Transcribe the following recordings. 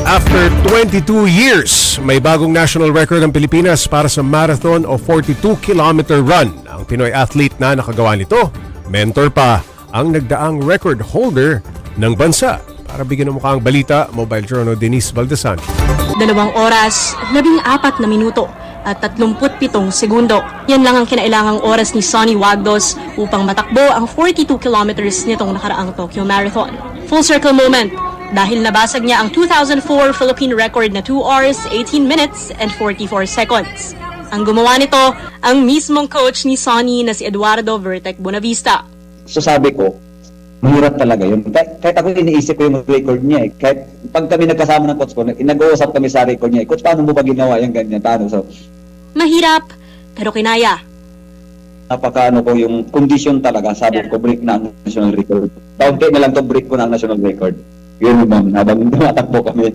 After 22 years, may bagong national record ang Pilipinas para sa marathon o 42-kilometer run. Ang Pinoy athlete na nakagawa nito, mentor pa ang nagdaang record holder ng bansa. Para bigyan ng mukha ang balita, Mobile Journal Denise Valdesan. 2 oras, 14 na minuto at 37 segundo. Yan lang ang kinailangang oras ni Sonny Wagdos upang matakbo ang 42 kilometers nitong nakaraang Tokyo Marathon. Full circle moment dahil nabasag niya ang 2004 Philippine record na 2 hours, 18 minutes and 44 seconds. Ang gumawa nito, ang mismong coach ni Sonny na si Eduardo Vertec Bonavista. So sabi ko, mahirap talaga yun. Kahit ako iniisip ko yung record niya eh. Kahit pag kami nagkasama ng coach ko, nag-uusap kami sa record niya. Coach, paano mo ba ginawa yung ganyan? Paano? So, Mahirap, pero kinaya. napaka ko yung condition talaga. Sabi ko, break na ang national record. Kaunti na lang to break ko na ang national record. Yun naman, habang tumatakbo kami.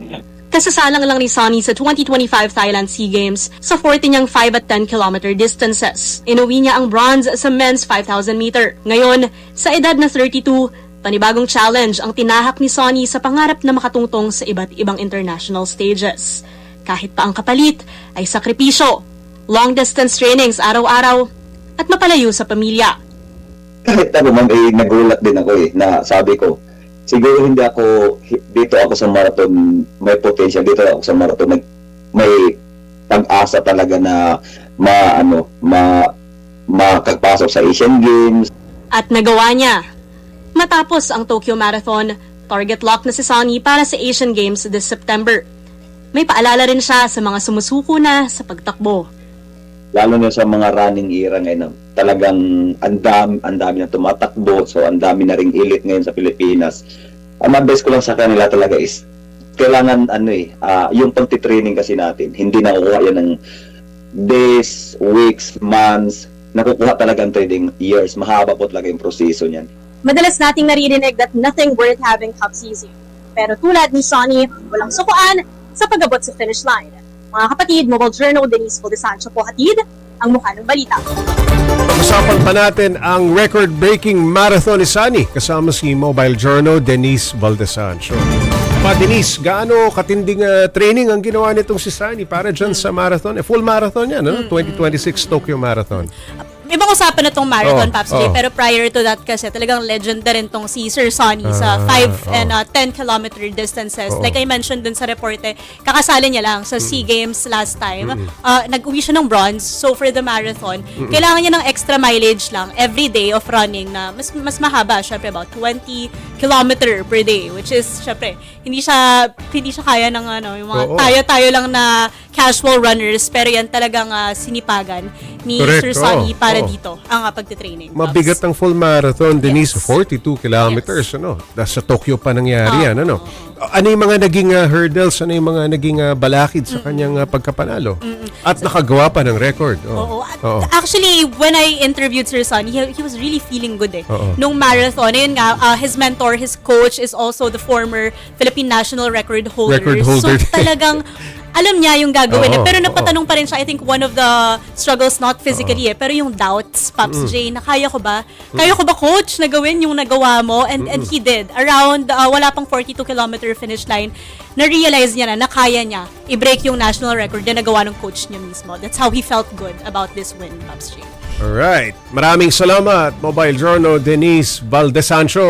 Kasasalang lang ni Sonny sa 2025 Thailand SEA Games sa 40 niyang 5 at 10 kilometer distances. Inuwi niya ang bronze sa men's 5,000 meter. Ngayon, sa edad na 32, panibagong challenge ang tinahak ni Sonny sa pangarap na makatungtong sa iba't ibang international stages. Kahit pa ang kapalit ay sakripisyo, long distance trainings araw-araw, at mapalayo sa pamilya. Kahit ano man, nagulat din ako na sabi ko, siguro hindi ako, dito ako sa marathon, may potential, dito ako sa marathon, may pag-asa talaga na makapasok sa Asian Games. At nagawa niya. Matapos ang Tokyo Marathon, target lock na si Sonny para sa Asian Games this September. May paalala rin siya sa mga sumusuko na sa pagtakbo. Lalo na sa mga running era ngayon, talagang ang dami na tumatakbo, so ang dami na ring elite ngayon sa Pilipinas. Ang advice ko lang sa kanila talaga is, kailangan yung pagtitraining kasi natin, hindi nakukuha yan ng days, weeks, months, nakukuha talaga ang training years, mahaba po talaga yung proseso niyan. Madalas nating naririnig that nothing worth having comes easy. Pero tulad ni Sonny, walang sukuan sa pag-abot sa finish line. Mga kapatid, Mobile Journal Denise Valdesan po hatid ang mukha ng balita. Pag-usapan pa natin ang record-breaking marathon ni Sonny kasama si Mobile Journal Denise Valdesan. So, Denise, gaano katinding training ang ginawa nitong si Sonny para dyan sa marathon? Full marathon yan, 2026 Tokyo Marathon. Ibang usapan na tong marathon, Paps J, pero prior to that kasi talagang legend na rin tong si Sir Sonny sa 5 and 10 kilometer distances. Like I mentioned dun sa reporte, kakasali niya lang sa SEA Games last time. Nag-uwi siya ng bronze. So for the marathon, kailangan niya ng extra mileage lang every day of running na mas mahaba, syempre about 20 kilometer per day, which is syempre hindi siya kaya ng yung mga tayo lang na casual runners, pero yan talagang sinipagan ni Sir Sonny para dito ang pagtitraining. Mabigat ang full marathon, Denise, 42 kilometers, Sa Tokyo pa nangyari yan, Ano yung mga naging hurdles, ano yung mga naging balakid sa kanyang pagkapanalo? At nakagawa pa ng record. Actually, when I interviewed Sir Sonny, he was really feeling good nung marathon. Ayun nga, his mentor, his coach is also the former Philippine national record holder. So talagang alam niya yung gagawin pero napatanong pa rin siya. I think one of the struggles, not physically pero yung doubts, Paps J, na kaya ko ba coach na gawin yung nagawa mo? And he did. Around wala pang 42 kilometer finish line, na-realize niya na kaya niya i-break yung national record na nagawa ng coach niya mismo. That's how he felt good about this win, Paps J. Alright. Maraming salamat, Mobile Journal Denise Valdesancho.